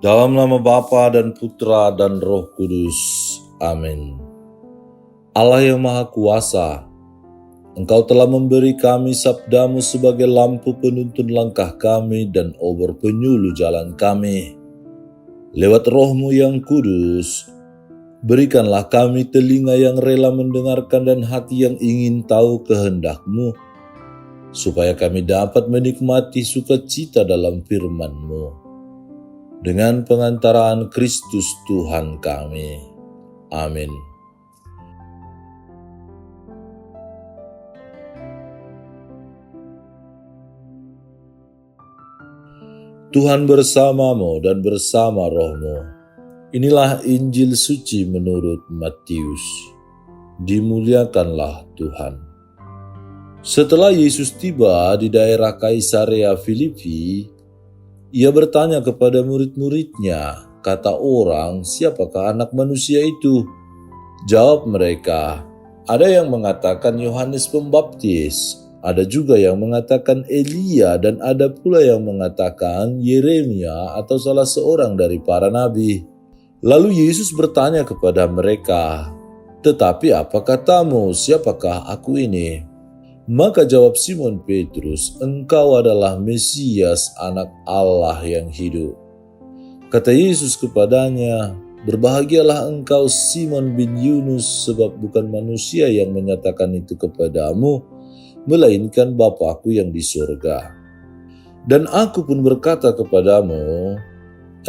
Dalam nama Bapa dan Putra dan Roh Kudus. Amin. Allah yang Maha Kuasa, Engkau telah memberi kami sabdamu sebagai lampu penuntun langkah kami dan obor penyuluh jalan kami. Lewat Roh-Mu yang kudus, berikanlah kami telinga yang rela mendengarkan dan hati yang ingin tahu kehendak-Mu, supaya kami dapat menikmati sukacita dalam firman-Mu. Dengan pengantaraan Kristus Tuhan kami. Amin. Tuhan bersamamu dan bersama rohmu. Inilah Injil suci menurut Matius. Dimuliakanlah Tuhan. Setelah Yesus tiba di daerah Kaisarea Filipi, Ia bertanya kepada murid-muridnya, kata orang, siapakah anak manusia itu? Jawab mereka, ada yang mengatakan Yohanes Pembaptis, ada juga yang mengatakan Elia, dan ada pula yang mengatakan Yeremia atau salah seorang dari para nabi. Lalu Yesus bertanya kepada mereka, tetapi apa katamu, siapakah aku ini? Maka jawab Simon Petrus, engkau adalah Mesias, anak Allah yang hidup. Kata Yesus kepadanya, berbahagialah engkau Simon bin Yunus, sebab bukan manusia yang menyatakan itu kepadamu, melainkan Bapa-Ku yang di surga. Dan aku pun berkata kepadamu,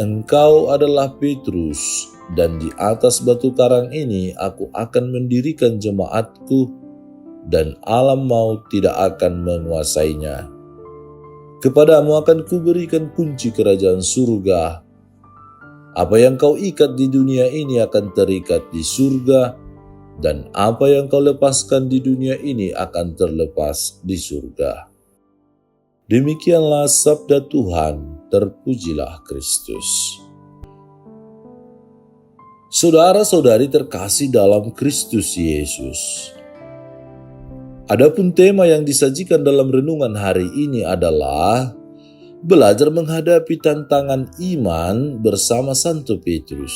engkau adalah Petrus, dan di atas batu karang ini aku akan mendirikan jemaat-Ku, dan alam maut tidak akan menguasainya. Kepadamu akan kuberikan kunci kerajaan surga. Apa yang kau ikat di dunia ini akan terikat di surga, dan apa yang kau lepaskan di dunia ini akan terlepas di surga. Demikianlah sabda Tuhan, terpujilah Kristus. Saudara-saudari terkasih dalam Kristus Yesus, adapun tema yang disajikan dalam renungan hari ini adalah belajar menghadapi tantangan iman bersama Santo Petrus.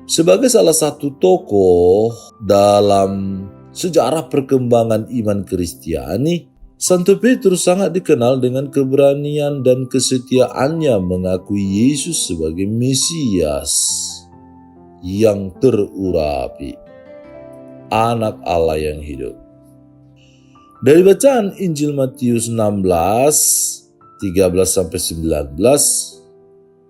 Sebagai salah satu tokoh dalam sejarah perkembangan iman Kristiani, Santo Petrus sangat dikenal dengan keberanian dan kesetiaannya mengakui Yesus sebagai Mesias yang terurapi, anak Allah yang hidup. Dari bacaan Injil Matius 16, 13-19,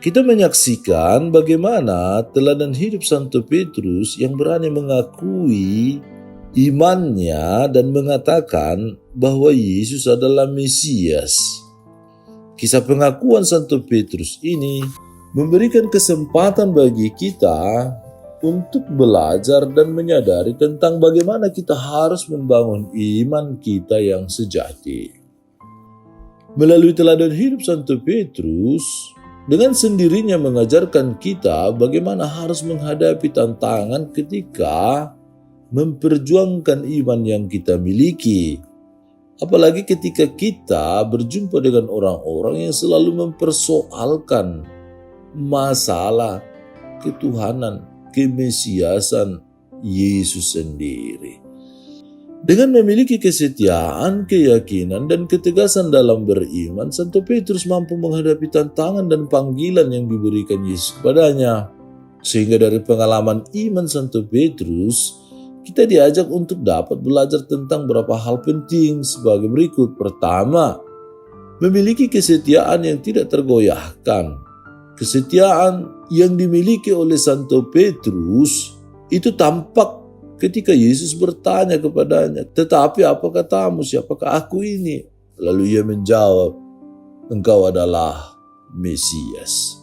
kita menyaksikan bagaimana teladan hidup Santo Petrus yang berani mengakui imannya dan mengatakan bahwa Yesus adalah Mesias. Kisah pengakuan Santo Petrus ini memberikan kesempatan bagi kita untuk belajar dan menyadari tentang bagaimana kita harus membangun iman kita yang sejati. Melalui teladan hidup Santo Petrus, dengan sendirinya mengajarkan kita bagaimana harus menghadapi tantangan ketika memperjuangkan iman yang kita miliki. Apalagi ketika kita berjumpa dengan orang-orang yang selalu mempersoalkan masalah ketuhanan, kemesiasan Yesus sendiri. Dengan memiliki kesetiaan, keyakinan, dan ketegasan dalam beriman, Santo Petrus mampu menghadapi tantangan dan panggilan yang diberikan Yesus kepadanya. Sehingga dari pengalaman iman Santo Petrus, kita diajak untuk dapat belajar tentang beberapa hal penting sebagai berikut. Pertama, memiliki kesetiaan yang tidak tergoyahkan. Kesetiaan yang dimiliki oleh Santo Petrus itu tampak ketika Yesus bertanya kepadanya, tetapi apa katamu, siapakah aku ini? Lalu ia menjawab, engkau adalah Mesias.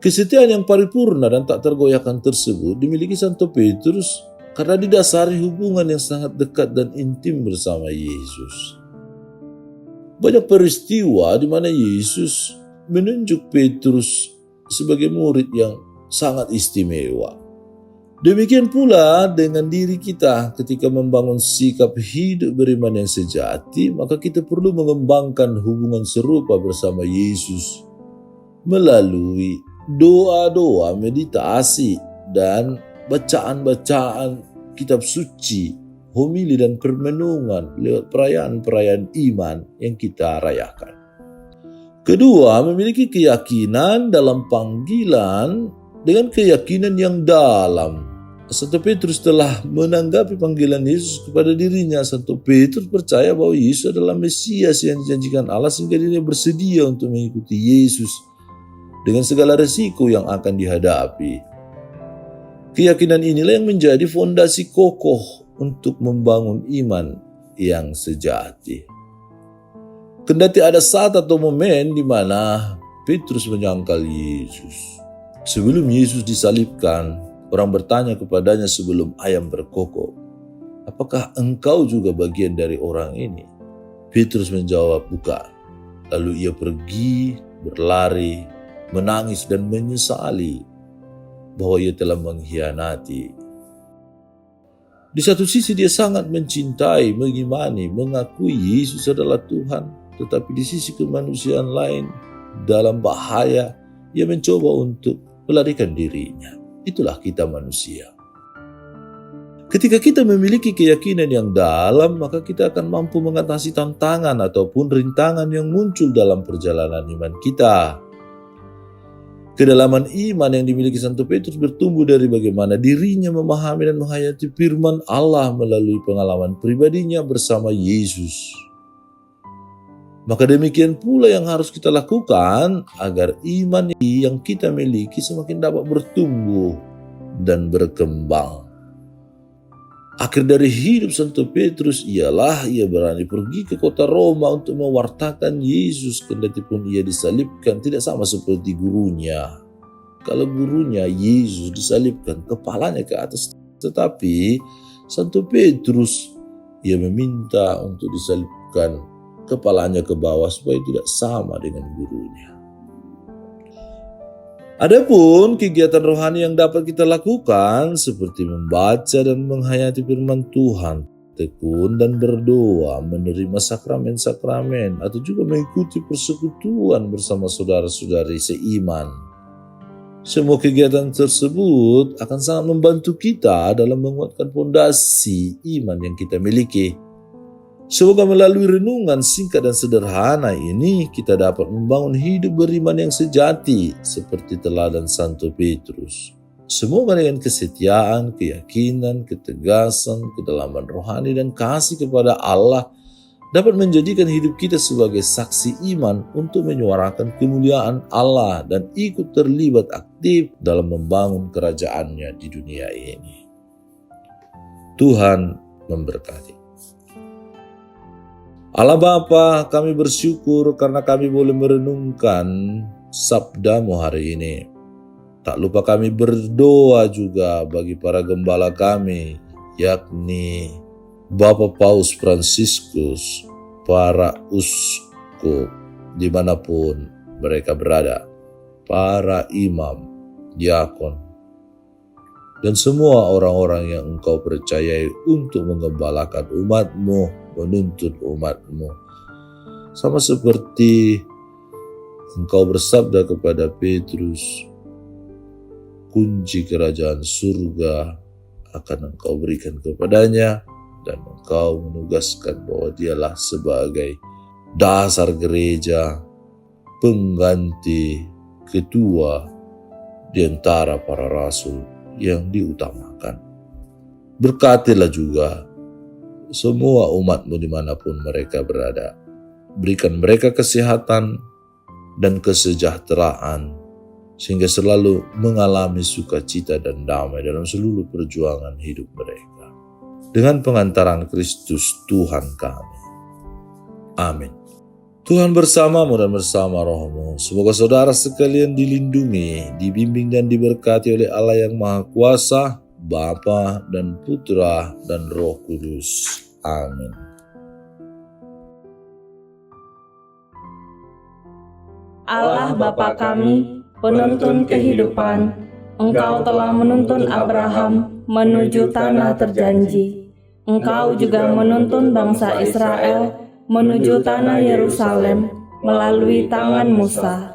Kesetiaan yang paripurna dan tak tergoyahkan tersebut dimiliki Santo Petrus karena didasari hubungan yang sangat dekat dan intim bersama Yesus. Banyak peristiwa di mana Yesus menunjuk Petrus sebagai murid yang sangat istimewa. Demikian pula dengan diri kita ketika membangun sikap hidup beriman yang sejati, maka kita perlu mengembangkan hubungan serupa bersama Yesus. melalui doa-doa, meditasi, dan bacaan-bacaan kitab suci, homili dan permenungan lewat perayaan-perayaan iman yang kita rayakan. Kedua, memiliki keyakinan dalam panggilan dengan keyakinan yang dalam. Santo Petrus telah menanggapi panggilan Yesus kepada dirinya. Santo Petrus percaya bahwa Yesus adalah Mesias yang dijanjikan Allah, sehingga dirinya bersedia untuk mengikuti Yesus dengan segala resiko yang akan dihadapi. Keyakinan inilah yang menjadi fondasi kokoh untuk membangun iman yang sejati. Kendati ada saat atau momen di mana Petrus menyangkal Yesus. Sebelum Yesus disalibkan, orang bertanya kepadanya sebelum ayam berkokok, "Apakah engkau juga bagian dari orang ini?" Petrus menjawab, "Bukan." Lalu ia pergi, berlari, menangis dan menyesali bahwa ia telah mengkhianati. Di satu sisi dia sangat mencintai, mengimani, mengakui Yesus adalah Tuhan. Tetapi di sisi kemanusiaan lain, dalam bahaya, ia mencoba untuk melarikan dirinya. Itulah kita manusia. Ketika kita memiliki keyakinan yang dalam, maka kita akan mampu mengatasi tantangan ataupun rintangan yang muncul dalam perjalanan iman kita. Kedalaman iman yang dimiliki Santo Petrus bertumbuh dari bagaimana dirinya memahami dan menghayati firman Allah melalui pengalaman pribadinya bersama Yesus. Maka demikian pula yang harus kita lakukan agar iman yang kita miliki semakin dapat bertumbuh dan berkembang. Akhir dari hidup Santo Petrus ialah ia berani pergi ke kota Roma untuk mewartakan Yesus, kendati pun ia disalibkan tidak sama seperti gurunya. Kalau gurunya Yesus disalibkan kepalanya ke atas, tetapi Santo Petrus ia meminta untuk disalibkan kepalanya ke bawah supaya tidak sama dengan gurunya. Adapun kegiatan rohani yang dapat kita lakukan seperti membaca dan menghayati firman Tuhan, tekun dan berdoa, menerima sakramen-sakramen, atau juga mengikuti persekutuan bersama saudara-saudari seiman. Semua kegiatan tersebut akan sangat membantu kita dalam menguatkan fondasi iman yang kita miliki. Semoga melalui renungan singkat dan sederhana ini kita dapat membangun hidup beriman yang sejati seperti teladan Santo Petrus. Semoga dengan kesetiaan, keyakinan, ketegasan, kedalaman rohani dan kasih kepada Allah dapat menjadikan hidup kita sebagai saksi iman untuk menyuarakan kemuliaan Allah dan ikut terlibat aktif dalam membangun kerajaannya di dunia ini. Tuhan memberkati. Allah Bapa, kami bersyukur karena kami boleh merenungkan sabda-Mu hari ini. Tak lupa kami berdoa juga bagi para gembala kami, yakni Bapak Paus Fransiskus, para uskup dimanapun mereka berada, para imam, diakon, dan semua orang-orang yang Engkau percayai untuk menggembalakan umat-Mu, menuntun umat-Mu. Sama seperti Engkau bersabda kepada Petrus, kunci kerajaan surga akan Engkau berikan kepadanya, dan Engkau menugaskan bahwa dialah sebagai dasar gereja, pengganti ketua di antara para rasul yang diutamakan. Berkatilah juga semua umat-Mu dimanapun mereka berada. Berikan mereka kesehatan dan kesejahteraan, sehingga selalu mengalami sukacita dan damai dalam seluruh perjuangan hidup mereka. Dengan pengantaran Kristus Tuhan kami. Amin. Tuhan bersamamu dan bersama rohmu. Semoga saudara sekalian dilindungi, dibimbing dan diberkati oleh Allah yang Maha Kuasa, Bapa dan Putra dan Roh Kudus. Amin. Allah Bapa kami, penuntun kehidupan, Engkau telah menuntun Abraham menuju tanah terjanji. Engkau juga menuntun bangsa Israel menuju tanah Yerusalem melalui tangan Musa.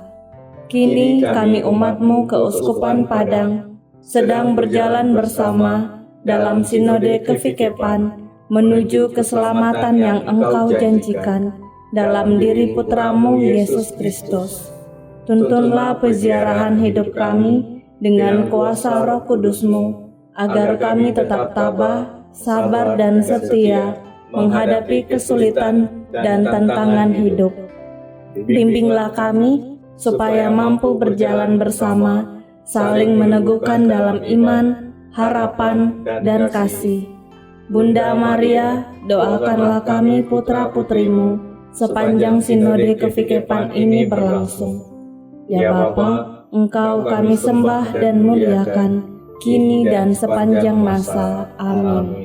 Kini kami umat-Mu keuskupan Padang sedang berjalan bersama dalam sinode kefikepan menuju keselamatan yang Engkau janjikan dalam diri Putra-Mu Yesus Kristus. Tuntunlah peziarahan hidup kami dengan kuasa Roh Kudus-Mu, agar kami tetap tabah, sabar dan setia menghadapi kesulitan dan tantangan hidup. Bimbinglah kami supaya mampu berjalan bersama, saling meneguhkan dalam iman, harapan, dan kasih. Bunda Maria, doakanlah kami putra-putrimu sepanjang sinode kefikepan ini berlangsung. Ya Bapa, Engkau kami sembah dan muliakan, kini dan sepanjang masa. Amin.